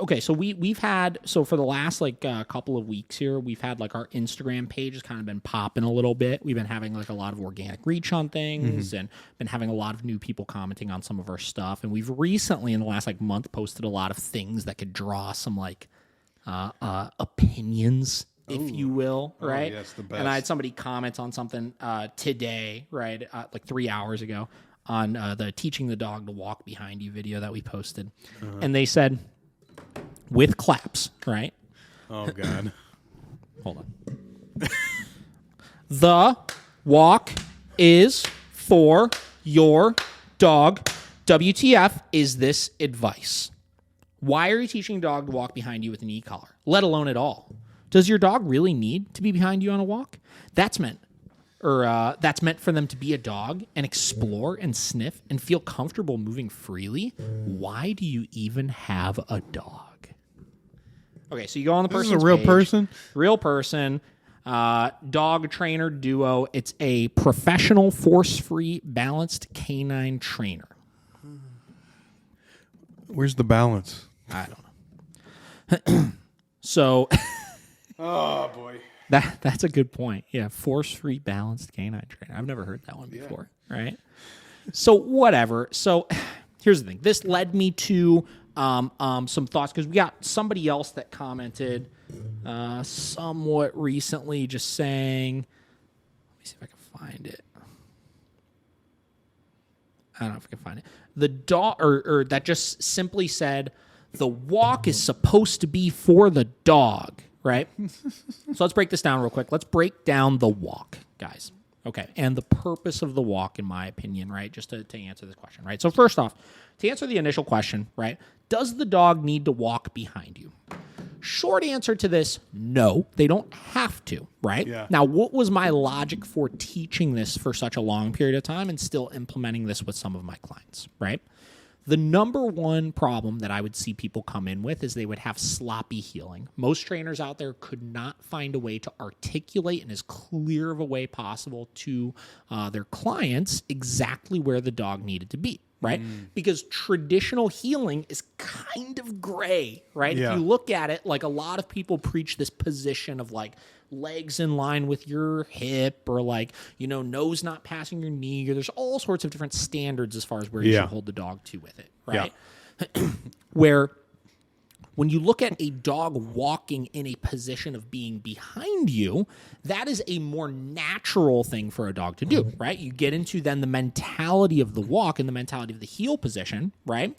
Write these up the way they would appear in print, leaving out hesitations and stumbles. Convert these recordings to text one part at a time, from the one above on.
okay, so we've had, so for the last like couple of weeks here, we've had like our Instagram page has kind of been popping a little bit. We've been having like a lot of organic reach on things and been having a lot of new people commenting on some of our stuff. And we've recently in the last like month posted a lot of things that could draw some like opinions, if you will, right? Yes, the best. And I had somebody comment on something today, right, like 3 hours ago on the teaching the dog to walk behind you video that we posted. And they said, with claps, right? Oh, God. Hold on. The walk is for your dog. WTF is this advice? Why are you teaching a dog to walk behind you with an e-collar, let alone at all? Does your dog really need to be behind you on a walk? That's meant for them to be a dog and explore and sniff and feel comfortable moving freely. Why do you even have a dog? Okay, so you go on the person's This is a real page. person? Real person. Dog trainer duo. It's a professional, force-free, balanced canine trainer. Where's the balance? I don't know. So... Oh, boy. That's a good point. Yeah, force-free balanced canine trainer. I've never heard that one before, right? So whatever. So here's the thing. This led me to some thoughts because we got somebody else that commented somewhat recently just saying, let me see if I can find it. I don't know if I can find it. The dog, or that just simply said, the walk is supposed to be for the dog. Right? So let's break this down real quick. Let's break down the walk, guys. Okay. And the purpose of the walk, in my opinion, right? Just to answer this question, right? So first off, to answer the initial question, right? Does the dog need to walk behind you? Short answer to this, no, they don't have to, right? Yeah. Now, what was my logic for teaching this for such a long period of time and still implementing this with some of my clients, right? The number one problem that I would see people come in with is they would have sloppy heeling. Most trainers out there could not find a way to articulate in as clear of a way possible to their clients exactly where the dog needed to be, right? Because traditional heeling is kind of gray, right? Yeah. If you look at it, like a lot of people preach this position of like legs in line with your hip or like, you know, nose not passing your knee, or there's all sorts of different standards as far as where you should hold the dog to with it, right? Yeah. Where when you look at a dog walking in a position of being behind you, that is a more natural thing for a dog to do, right? You get into then the mentality of the walk and the mentality of the heel position, right?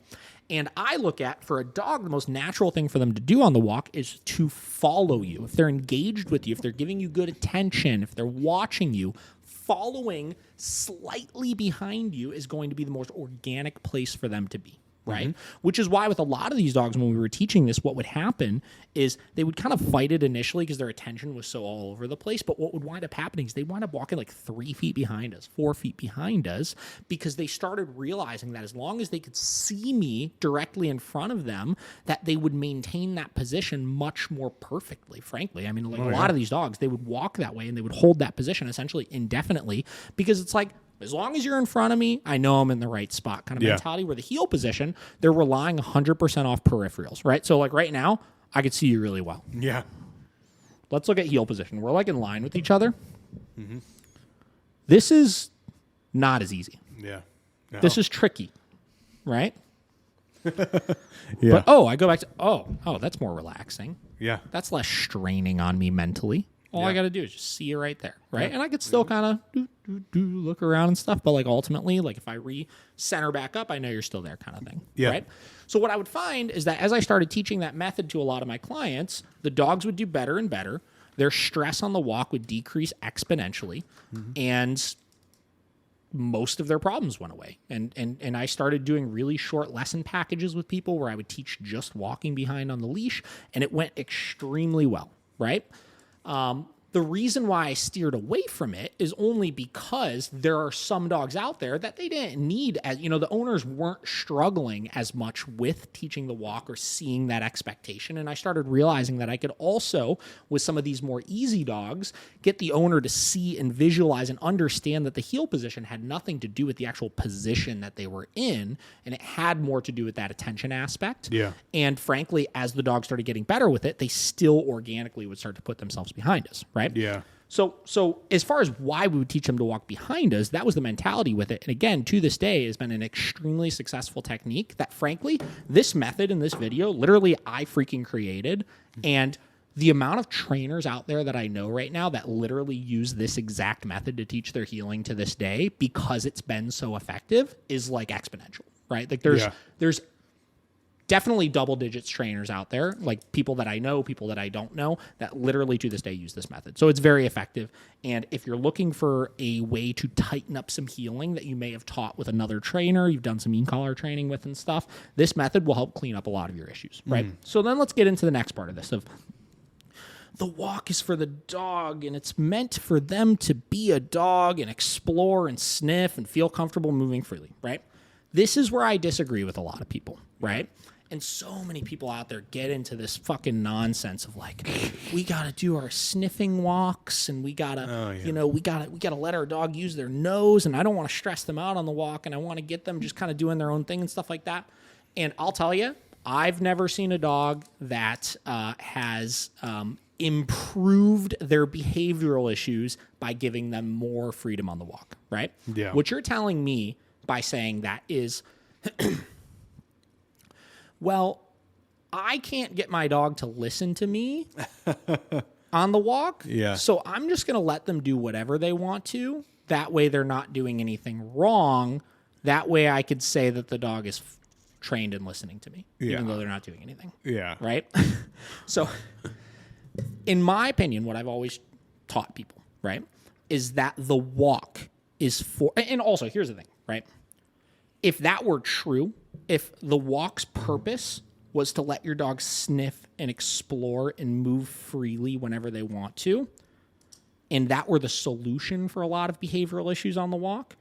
And I look at, for a dog, the most natural thing for them to do on the walk is to follow you. If they're engaged with you, if they're giving you good attention, if they're watching you, following slightly behind you is going to be the most organic place for them to be. Right? Which is why with a lot of these dogs, when we were teaching this, what would happen is they would kind of fight it initially because their attention was so all over the place. But what would wind up happening is they wind up walking like 3 feet behind us, 4 feet behind us, because they started realizing that as long as they could see me directly in front of them, that they would maintain that position much more perfectly, frankly. I mean, like a lot of these dogs, they would walk that way and they would hold that position essentially indefinitely because it's like, as long as you're in front of me, I know I'm in the right spot kind of mentality, where the heel position, they're relying 100% off peripherals, right? So like right now, I could see you really well. Yeah. Let's look at heel position. We're like in line with each other. This is not as easy. Yeah. No. This is tricky, right? Yeah. But, I go back to, that's more relaxing. Yeah. That's less straining on me mentally. All I got to do is just see you right there, right? And I could still kind of look around and stuff, but like ultimately, like if I re-center back up, I know you're still there kind of thing, right? So what I would find is that as I started teaching that method to a lot of my clients, the dogs would do better and better. Their stress on the walk would decrease exponentially, and most of their problems went away. And I started doing really short lesson packages with people where I would teach just walking behind on the leash, and it went extremely well, right? The reason why I steered away from it is only because there are some dogs out there that they didn't need, as the owners weren't struggling as much with teaching the walk or seeing that expectation. And I started realizing that I could also, with some of these more easy dogs, get the owner to see and visualize and understand that the heel position had nothing to do with the actual position that they were in, and it had more to do with that attention aspect. Yeah. And frankly, as the dog started getting better with it, they still organically would start to put themselves behind us, right? Yeah. So as far as why we would teach them to walk behind us, that was the mentality with it. And again, to this day, has been an extremely successful technique that, frankly, this method in this video, literally I freaking created. And the amount of trainers out there that I know right now that literally use this exact method to teach their healing to this day because it's been so effective is like exponential, right? Like there's definitely double digits trainers out there, like people that I know, people that I don't know, that literally to this day use this method. So it's very effective. And if you're looking for a way to tighten up some healing that you may have taught with another trainer, you've done some e-collar training with and stuff, this method will help clean up a lot of your issues, right? So then let's get into the next part of this of the walk is for the dog, and it's meant for them to be a dog and explore and sniff and feel comfortable moving freely, right? This is where I disagree with a lot of people, right? And so many people out there get into this fucking nonsense of like, we got to do our sniffing walks and we got to, we got to let our dog use their nose, and I don't want to stress them out on the walk, and I want to get them just kind of doing their own thing and stuff like that. And I'll tell you, I've never seen a dog that has improved their behavioral issues by giving them more freedom on the walk, right? Yeah. What you're telling me by saying that is, well, I can't get my dog to listen to me on the walk. Yeah. So I'm just going to let them do whatever they want to. That way they're not doing anything wrong. That way I could say that the dog is trained in listening to me, even though they're not doing anything. Yeah. Right? So in my opinion, what I've always taught people, right, is that the walk is for, and also here's the thing, right? If that were true, if the walk's purpose was to let your dog sniff and explore and move freely whenever they want to, and that were the solution for a lot of behavioral issues on the walk,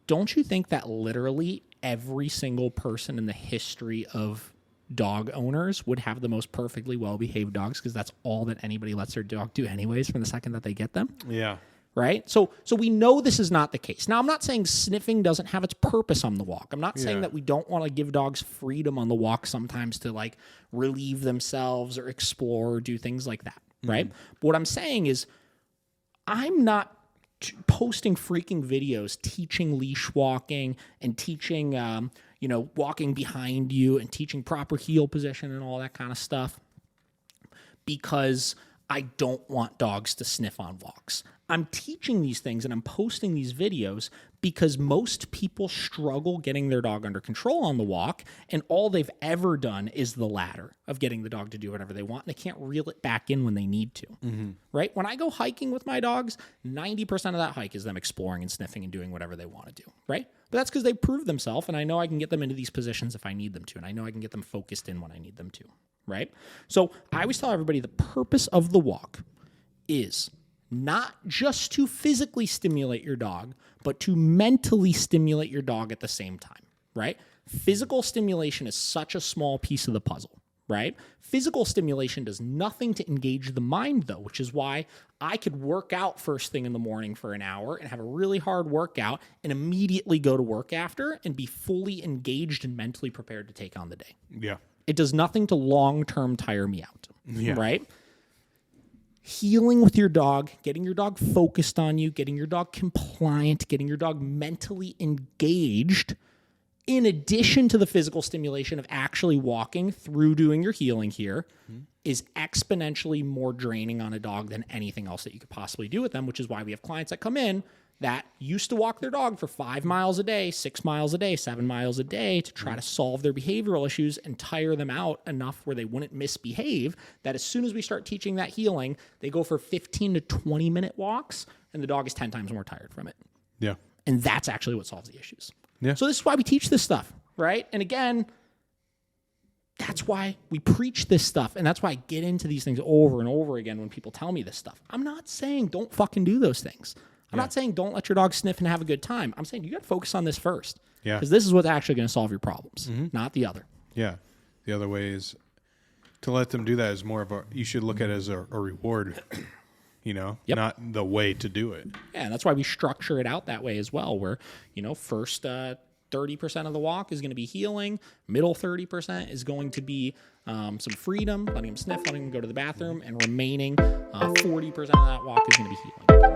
don't you think that literally every single person in the history of dog owners would have the most perfectly well-behaved dogs, because that's all that anybody lets their dog do anyways from the second that they get them? Yeah. Right? So we know this is not the case. Now, I'm not saying sniffing doesn't have its purpose on the walk. I'm not saying that we don't want to give dogs freedom on the walk sometimes to like relieve themselves or explore or do things like that, right? But what I'm saying is I'm not posting freaking videos teaching leash walking and teaching, walking behind you and teaching proper heel position and all that kind of stuff because I don't want dogs to sniff on walks. I'm teaching these things and I'm posting these videos because most people struggle getting their dog under control on the walk, and all they've ever done is the latter of getting the dog to do whatever they want, and they can't reel it back in when they need to, right? When I go hiking with my dogs, 90% of that hike is them exploring and sniffing and doing whatever they want to do, right? But that's because they proved themselves, and I know I can get them into these positions if I need them to, and I know I can get them focused in when I need them to, right? So I always tell everybody the purpose of the walk is not just to physically stimulate your dog, but to mentally stimulate your dog at the same time, right? Physical stimulation is such a small piece of the puzzle, right? Physical stimulation does nothing to engage the mind, though, which is why I could work out first thing in the morning for an hour and have a really hard workout and immediately go to work after and be fully engaged and mentally prepared to take on the day. Yeah. It does nothing to long-term tire me out, right? Healing with your dog, getting your dog focused on you, getting your dog compliant, getting your dog mentally engaged, in addition to the physical stimulation of actually walking through doing your healing here, is exponentially more draining on a dog than anything else that you could possibly do with them, which is why we have clients that come in that used to walk their dog for 5 miles a day, 6 miles a day, 7 miles a day to try to solve their behavioral issues and tire them out enough where they wouldn't misbehave, that as soon as we start teaching that healing, they go for 15 to 20-minute walks, and the dog is 10 times more tired from it. Yeah. And that's actually what solves the issues. Yeah. So this is why we teach this stuff, right? And again, That's why we preach this stuff, and that's why I get into these things over and over again when people tell me this stuff. I'm not saying don't fucking do those things. I'm not saying don't let your dog sniff and have a good time. I'm saying you got to focus on this first. Yeah. Because this is what's actually going to solve your problems, not the other. Yeah. The other way is to let them do that is more of a, you should look at it as a reward, not the way to do it. Yeah, and that's why we structure it out that way as well, where, first 30% of the walk is going to be healing, middle 30% is going to be some freedom, letting him sniff, letting him go to the bathroom, and remaining 40% of that walk is going to be healing.